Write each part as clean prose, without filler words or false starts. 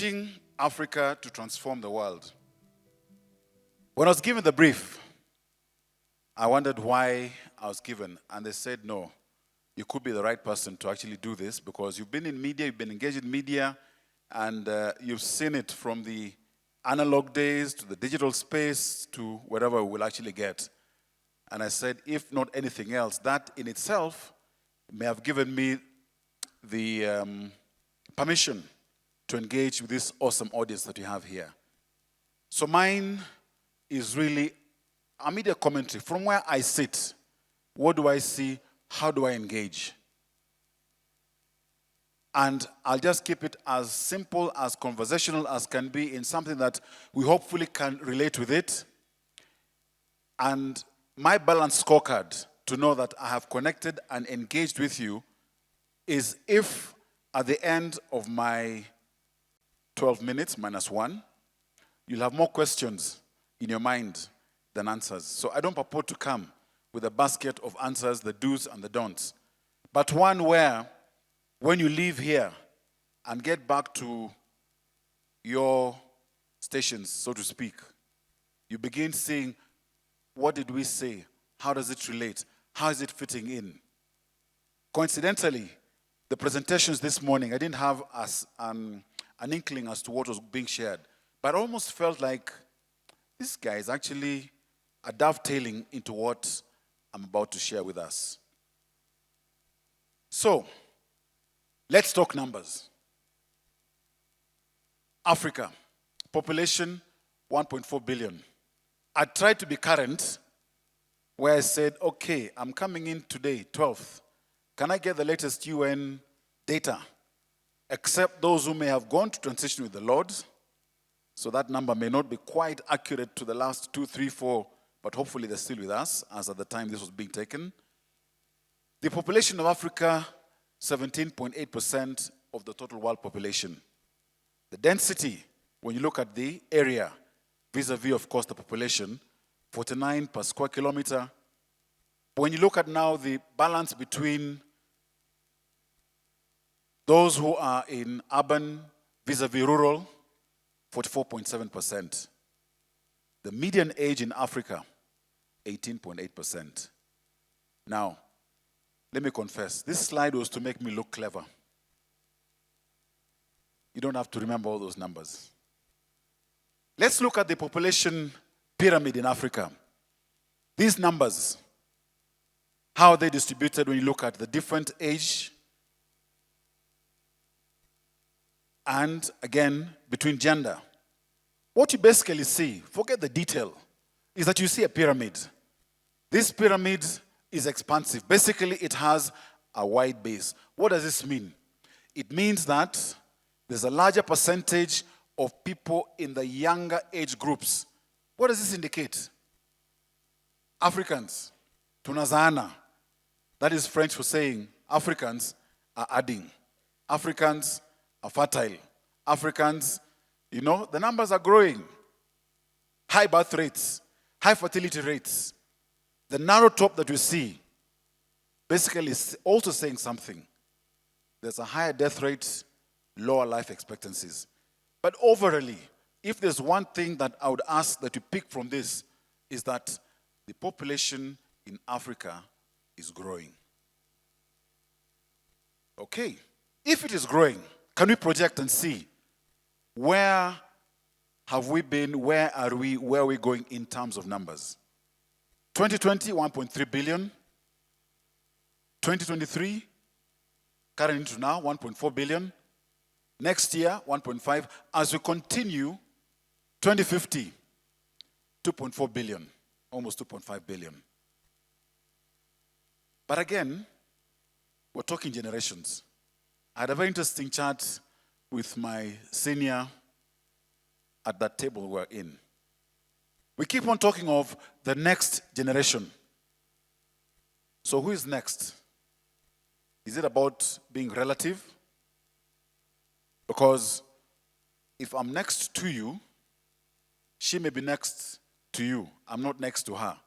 Teaching Africa to Transform the World. When I was given the brief, I wondered why I was given, and they said, no, you could be the right person to actually do this because you've been in media, you've been engaged in media, and you've seen it from the analog days to the digital space to whatever we'll actually get. And I said, if not anything else, that in itself may have given me the permission to engage with this awesome audience that you have here. So mine is really a media commentary. From where I sit, what do I see? How do I engage? And I'll just keep it as simple, as conversational as can be in something that we hopefully can relate with it. And my balanced scorecard to know that I have connected and engaged with you is if at the end of my 12 minutes minus 1, you'll have more questions in your mind than answers. So I don't purport to come with a basket of answers, the do's and the don'ts, but one where when you leave here and get back to your stations, so to speak, you begin seeing, what did we say? How does it relate? How is it fitting in? Coincidentally, the presentations this morning, I didn't have an inkling as to what was being shared, but I almost felt like this guy is actually a dovetailing into what I'm about to share with us. So, let's talk numbers. Africa, population 1.4 billion. I tried to be current, where I said, okay, I'm coming in today, 12th. Can I get the latest UN data? Except those who may have gone to transition with the Lord. So that number may not be quite accurate to the last 2, 3, 4, but hopefully they're still with us, as at the time this was being taken. The population of Africa, 17.8% of the total world population. The density, when you look at the area, vis-a-vis, of course, the population, 49 per square kilometer. When you look at now the balance between those who are in urban vis-a-vis rural, 44.7%. The median age in Africa, 18.8%. Now, let me confess, this slide was to make me look clever. You don't have to remember all those numbers. Let's look at the population pyramid in Africa. These numbers, how are they distributed when you look at the different age and, again, between gender? What you basically see, forget the detail, is that you see a pyramid. This pyramid is expansive. Basically, it has a wide base. What does this mean? It means that there's a larger percentage of people in the younger age groups. What does this indicate? Africans, tunazaana. That is French for saying Africans are adding. Africans are fertile. Africans, you know, the numbers are growing. High birth rates, high fertility rates. The narrow top that we see basically is also saying something. There's a higher death rate, lower life expectancies. But overall, if there's one thing that I would ask that you pick from this, is that the population in Africa is growing. Okay, if it is growing, can we project and see where have we been, where are we going in terms of numbers? 2020, 1.3 billion. 2023, current into now, 1.4 billion. Next year, 1.5. As we continue, 2050, 2.4 billion, almost 2.5 billion. But again, we're talking generations. I had a very interesting chat with my senior at that table we're in. We keep on talking of the next generation. So who is next? Is it about being relative? Because if I'm next to you, she may be next to you. I'm not next to her.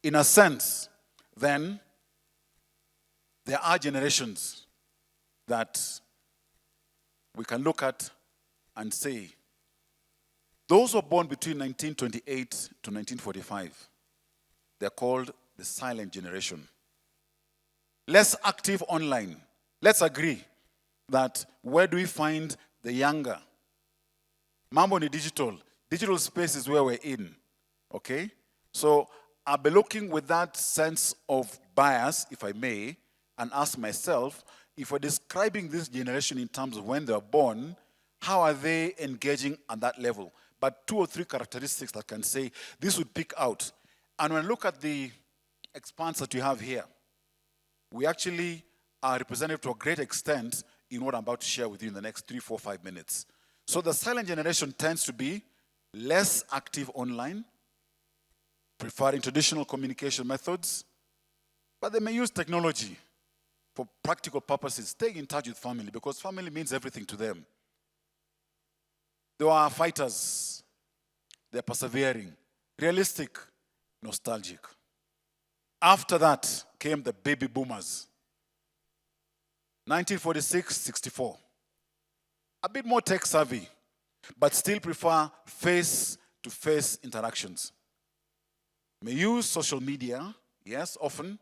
In a sense, then, there are generations that we can look at and say, those who were born between 1928 to 1945, they're called the silent generation. Less active online. Let's agree that where do we find the younger? Mambo ni digital. Digital space is where we're in. Okay? So I'll be looking with that sense of bias, if I may, and ask myself, if we're describing this generation in terms of when they're born, how are they engaging at that level? But 2 or 3 characteristics that can say this would pick out. And when I look at the expanse that you have here, we actually are representative to a great extent in what I'm about to share with you in the next 3, 4, 5 minutes. So the silent generation tends to be less active online, preferring traditional communication methods, but they may use technology for practical purposes, staying in touch with family, because family means everything to them. They are fighters. They're persevering, realistic, nostalgic. After that came the baby boomers. 1946-64. A bit more tech savvy, but still prefer face-to-face interactions. May use social media, yes, often,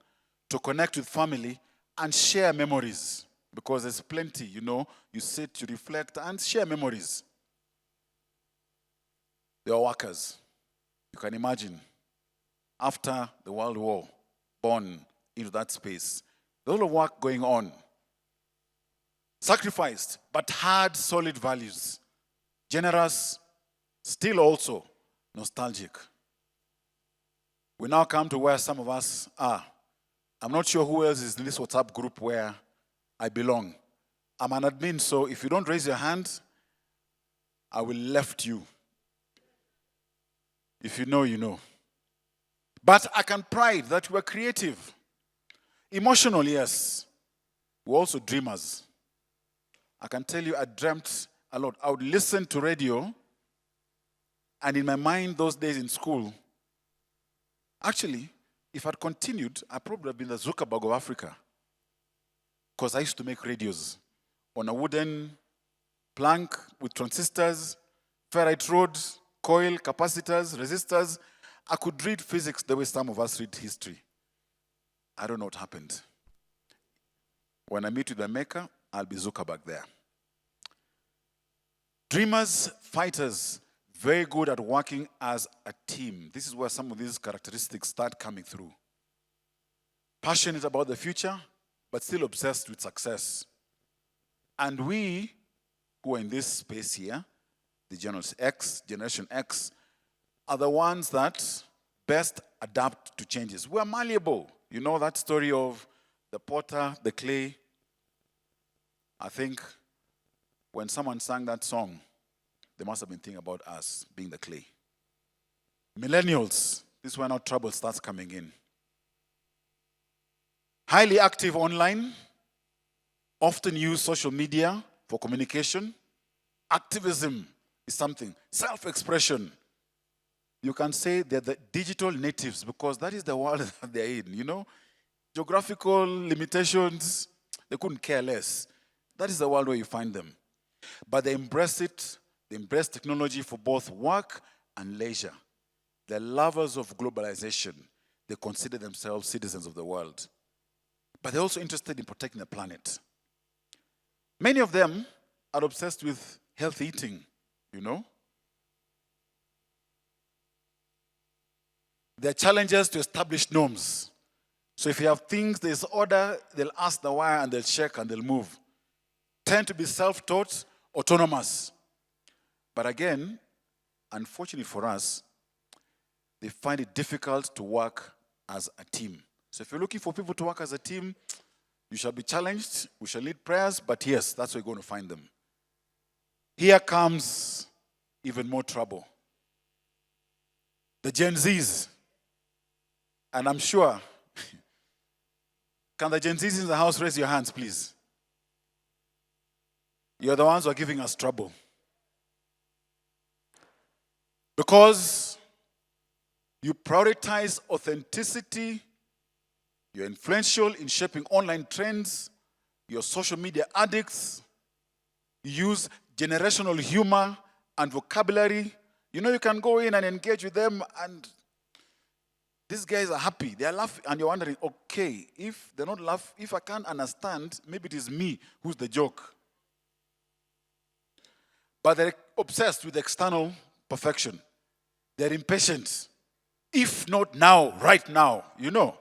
to connect with family and share memories. Because there's plenty, you sit, you reflect, and share memories. They are workers. You can imagine, after the World War, born into that space, there's a lot of work going on. Sacrificed, but had solid values. Generous, still also nostalgic. We now come to where some of us are. I'm not sure who else is in this WhatsApp group where I belong. I'm an admin, so if you don't raise your hand, I will left you. If you know, you know. But I can pride that we're creative. Emotional, yes. We're also dreamers. I can tell you I dreamt a lot. I would listen to radio, and in my mind those days in school, actually, if I'd continued, I probably would have been the Zuckerberg of Africa. Because I used to make radios on a wooden plank with transistors, ferrite rods, coil, capacitors, resistors. I could read physics the way some of us read history. I don't know what happened. When I meet with the maker, I'll be Zuckerberg there. Dreamers, fighters, very good at working as a team. This is where some of these characteristics start coming through. Passionate about the future, but still obsessed with success. And we, who are in this space here, the Generation X, are the ones that best adapt to changes. We are malleable. You know that story of the potter, the clay? I think when someone sang that song, they must have been thinking about us being the clay. Millennials, this is where now trouble starts coming in. Highly active online, often use social media for communication. Activism is something. Self-expression. You can say they're the digital natives because that is the world that they're in, Geographical limitations, they couldn't care less. That is the world where you find them. But they embrace it. They embrace technology for both work and leisure. They're lovers of globalization. They consider themselves citizens of the world. But they're also interested in protecting the planet. Many of them are obsessed with healthy eating, There are challenges to establish norms. So if you have things, there's order, they'll ask the why and they'll check and they'll move. Tend to be self-taught, autonomous. But again, unfortunately for us, they find it difficult to work as a team. So if you're looking for people to work as a team, you shall be challenged, we shall lead prayers, but yes, that's where you're going to find them. Here comes even more trouble. The Gen Zs. And I'm sure, can the Gen Zs in the house raise your hands, please? You're the ones who are giving us trouble. Because you prioritize authenticity, you're influential in shaping online trends, you're social media addicts, you use generational humor and vocabulary. You know, you can go in and engage with them, and these guys are happy. They are laughing, and you're wondering, okay, if they're not laughing, if I can't understand, maybe it is me who's the joke. But they're obsessed with external perfection. They're impatient. If not now, right now, you know.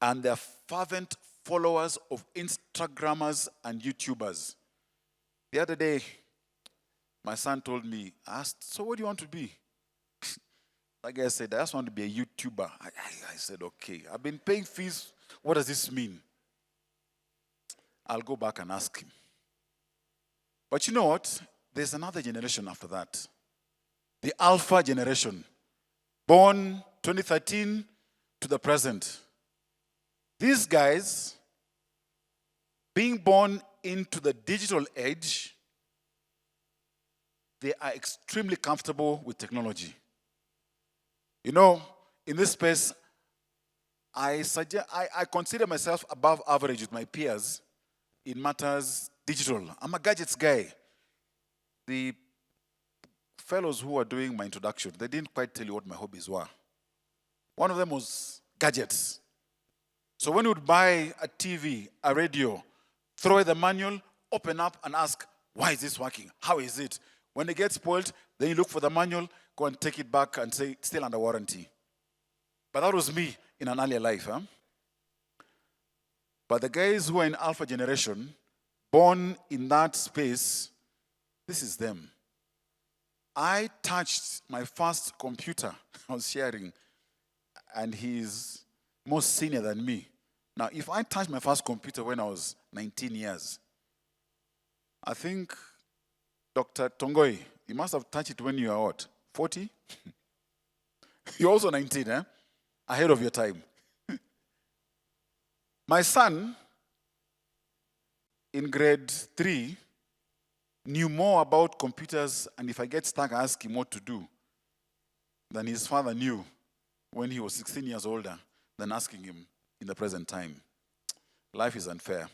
And they're fervent followers of Instagrammers and YouTubers. The other day, my son told me, I asked, so what do you want to be? That guy said, I just want to be a YouTuber. I said, okay, I've been paying fees. What does this mean? I'll go back and ask him. But you know what? There's another generation after that. The Alpha generation, born 2013 to the present. These guys, being born into the digital age, they are extremely comfortable with technology. You know, in this space, I consider myself above average with my peers in matters digital. I'm a gadgets guy. The fellows who were doing my introduction, they didn't quite tell you what my hobbies were. One of them was gadgets. So when you would buy a TV, a radio, throw away the manual, open up and ask, why is this working? How is it? When it gets spoiled, then you look for the manual, go and take it back and say, it's still under warranty. But that was me in an earlier life. Huh? But the guys who are in Alpha generation, born in that space, this is them. I touched my first computer I was sharing, and he's more senior than me. Now, if I touched my first computer when I was 19 years, I think Dr. Tongoi, you must have touched it when you were what, 40? You're also 19, eh? Ahead of your time. My son, in grade 3, knew more about computers, and if I get stuck, I ask him what to do, than his father knew when he was 16 years older than asking him in the present time. Life is unfair.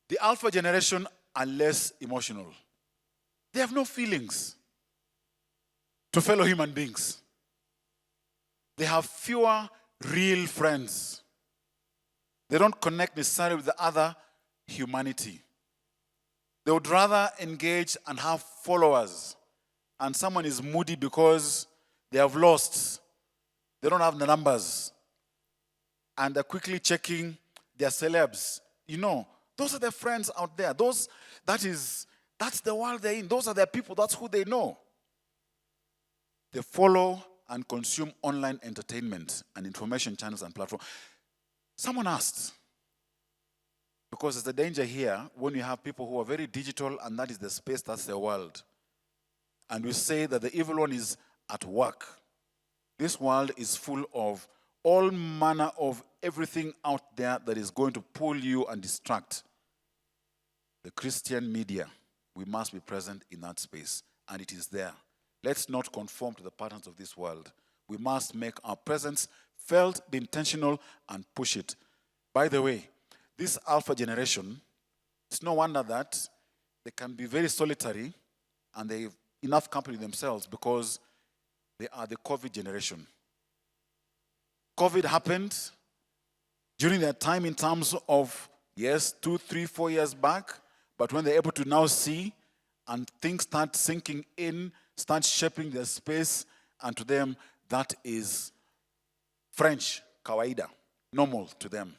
The Alpha generation are less emotional. They have no feelings to fellow human beings. They have fewer real friends. They don't connect necessarily with the other humanity. They would rather engage and have followers. And someone is moody because they have lost. They don't have the numbers. And they're quickly checking their celebs. You know, those are their friends out there. That's the world they're in. Those are their people. That's who they know. They follow and consume online entertainment and information channels and platforms. Someone asked, because there's a danger here when you have people who are very digital and that is the space, that's their world. And we say that the evil one is at work. This world is full of all manner of everything out there that is going to pull you and distract. The Christian media, we must be present in that space, and it is there. Let's not conform to the patterns of this world. We must make our presence felt, be intentional, and push it. By the way, this Alpha generation, it's no wonder that they can be very solitary and they have enough company themselves because they are the COVID generation. COVID happened during their time in terms of, yes, 2, 3, 4 years back, but when they're able to now see and things start sinking in, start shaping their space, and to them, that is French, kawaida, normal to them.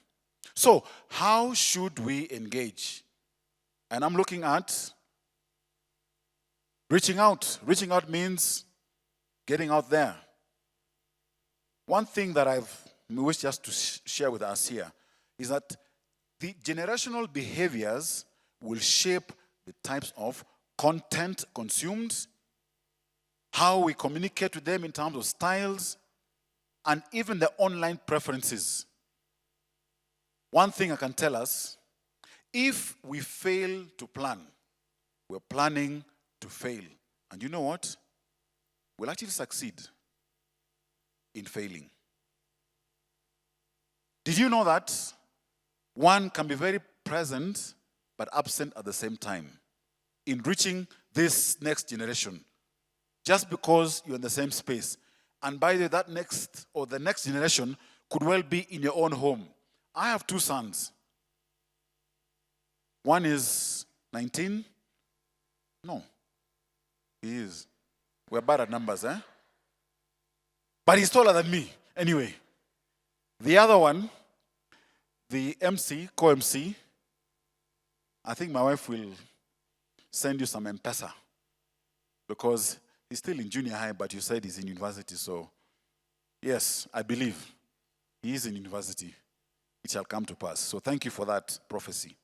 So, how should we engage? And I'm looking at reaching out. Reaching out means getting out there. One thing that I wish just to share with us here is that the generational behaviors will shape the types of content consumed, how we communicate with them in terms of styles, and even the online preferences. One thing I can tell us, if we fail to plan, we're planning to fail. And you know what? We'll actually succeed in failing. Did you know that one can be very present but absent at the same time in reaching this next generation, just because you're in the same space. And by the way, that next or the next generation could well be in your own home. I have 2 sons. One is 19. No, he is. We're bad at numbers, eh? But he's taller than me. Anyway, the other one, the MC, co-MC, I think my wife will send you some M-Pesa because he's still in junior high, but you said he's in university. So, yes, I believe he is in university. It shall come to pass. So thank you for that prophecy.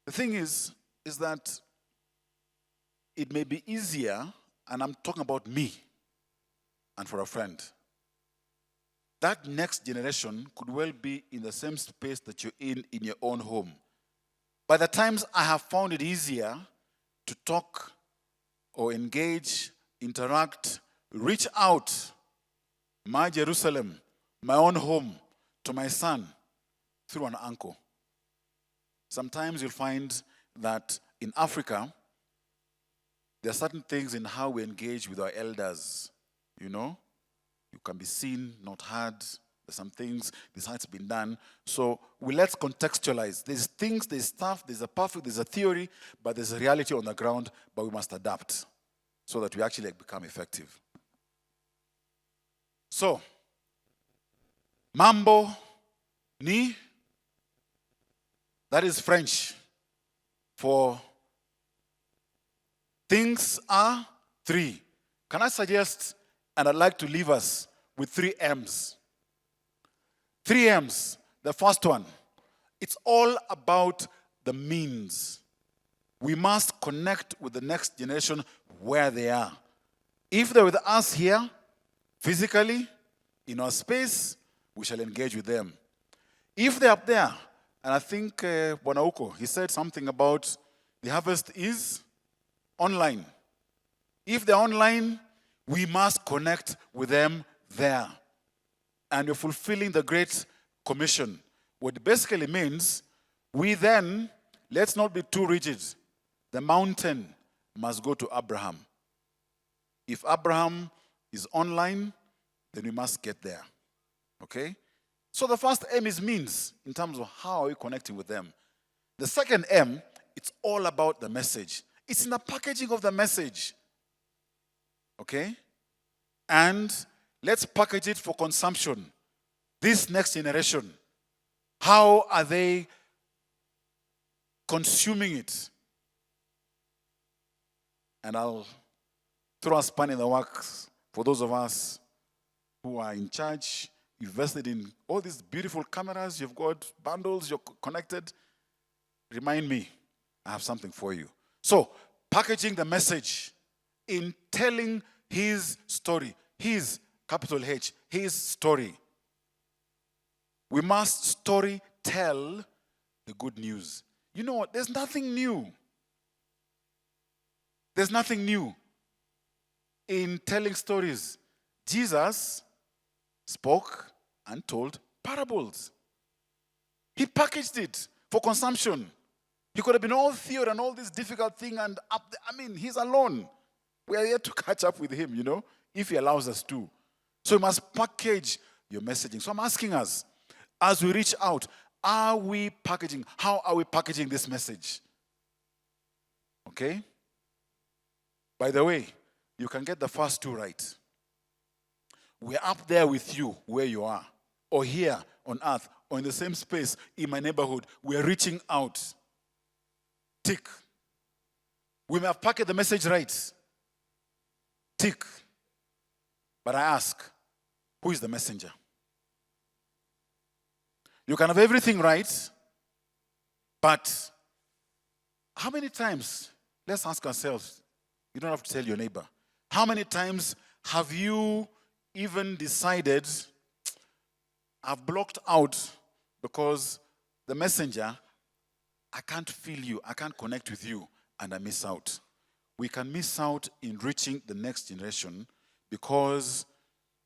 The thing is that it may be easier, and I'm talking about me and for a friend. That next generation could well be in the same space that you're in your own home. By the times I have found it easier to talk or engage, interact, reach out, my Jerusalem, my own home, to my son through an uncle. Sometimes you'll find that in Africa, there are certain things in how we engage with our elders, you know. You can be seen, not heard. There's some things, this has been done. So let's contextualize. There's things, there's stuff, there's a perfect, there's a theory, but there's a reality on the ground, but we must adapt so that we actually become effective. So, mambo ni, that is French for things are 3. Can I suggest, and I'd like to leave us with 3 M's. 3 M's. The first one, it's all about the means. We must connect with the next generation where they are. If they're with us here, physically, in our space, we shall engage with them. If they're up there, and I think Bonauko, he said something about the harvest is online. If they're online, we must connect with them there. And we're fulfilling the Great Commission. What it basically means, we then, let's not be too rigid. The mountain must go to Abraham. If Abraham is online, then we must get there. Okay? So the first M is means, in terms of how are we connecting with them. The second M, it's all about the message. It's in the packaging of the message. Okay? And let's package it for consumption. This next generation, how are they consuming it? And I'll throw a span in the works for those of us who are in charge, invested in all these beautiful cameras, you've got bundles, you're connected. Remind me, I have something for you. So, packaging the message in telling his story, his, capital H, his story. We must story tell the good news. You know what? There's nothing new. There's nothing new in telling stories. Jesus spoke and told parables. He packaged it for consumption. He could have been all theory and all this difficult thing and up there. I mean, he's alone. We are here to catch up with him, you know, if he allows us to. So we must package your messaging. So I'm asking us, as we reach out, are we packaging? How are we packaging this message? Okay? By the way, you can get the first 2 right. We're up there with you where you are, or here on earth, or in the same space in my neighborhood. We're reaching out. Tick. We may have packaged the message right. Tick. But I ask, who is the messenger? You can have everything right, but how many times, let's ask ourselves, you don't have to tell your neighbor, how many times have you even decided, I've blocked out because the messenger, I can't feel you, I can't connect with you, and I miss out. We can miss out in reaching the next generation because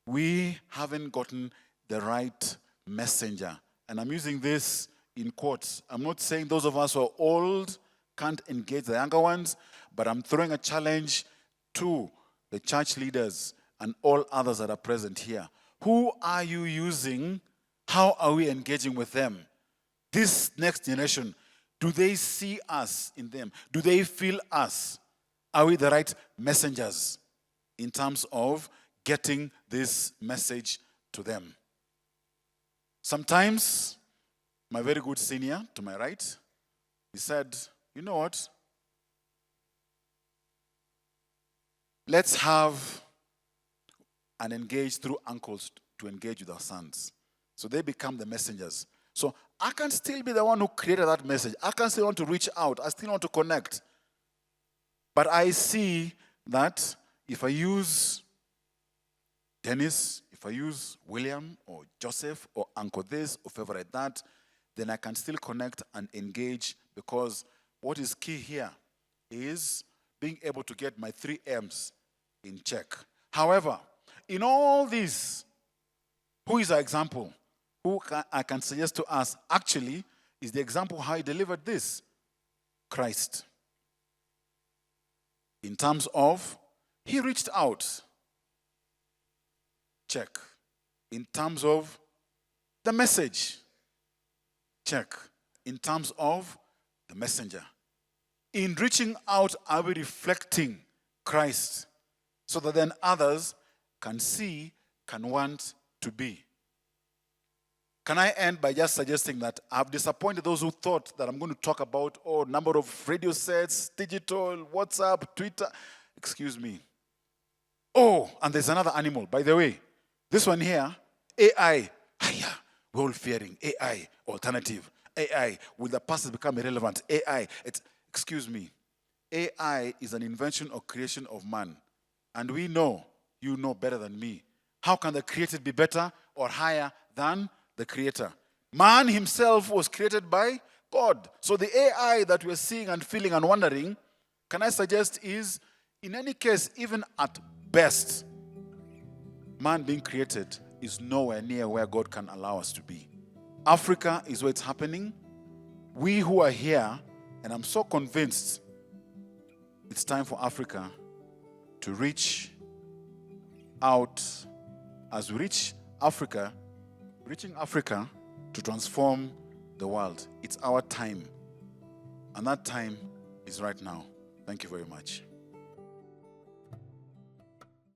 we haven't gotten the right messenger. And I'm using this in quotes. I'm not saying those of us who are old can't engage the younger ones, but I'm throwing a challenge to the church leaders and all others that are present here. Who are you using? How are we engaging with them? This next generation, do they see us in them? Do they feel us? Are we the right messengers in terms of getting this message to them? Sometimes, my very good senior to my right, he said, you know what? Let's have and engage through uncles to engage with our sons. So they become the messengers. So I can still be the one who created that message. I can still want to reach out. I still want to connect. But I see that if I use Dennis, if I use William or Joseph or Uncle this or favorite that, then I can still connect and engage, because what is key here is being able to get my 3 M's in check. However, in all this, who is our example? Who I can suggest to us actually is the example how he delivered this? Christ. In terms of, he reached out. Check. In terms of the message. Check. In terms of the messenger. In reaching out, are we reflecting Christ so that then others can see, can want to be? Can I end by just suggesting that I've disappointed those who thought that I'm going to talk about, number of radio sets, digital, WhatsApp, Twitter. Excuse me. Oh, and there's another animal, by the way. This one here, AI. Hiya, we're all fearing AI, alternative. AI, will the past become irrelevant? AI, excuse me. AI is an invention or creation of man. And we know, you know better than me. How can the created be better or higher than the creator? Man himself was created by God. So the AI that we're seeing and feeling and wondering, can I suggest is, in any case, even at best, man being created is nowhere near where God can allow us to be. Africa is where it's happening. We who are here, and I'm so convinced it's time for Africa to reach out. As we reach Africa, reaching Africa to transform the world. It's our time. And that time is right now. Thank you very much.